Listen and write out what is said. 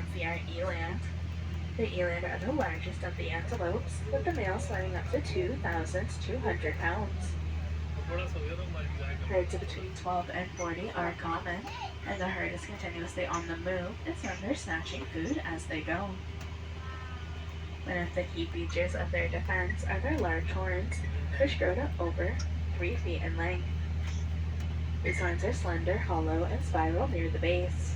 fancier eland. The eland are the largest of the antelopes, with the males weighing up to 2,200 pounds. Herds of between 12 and 40 are common, and the herd is continuously on the move, and some are snatching food as they go. One of the key features of their defense are their large horns, which grow to over 3 feet in length. These horns are slender, hollow, and spiral near the base.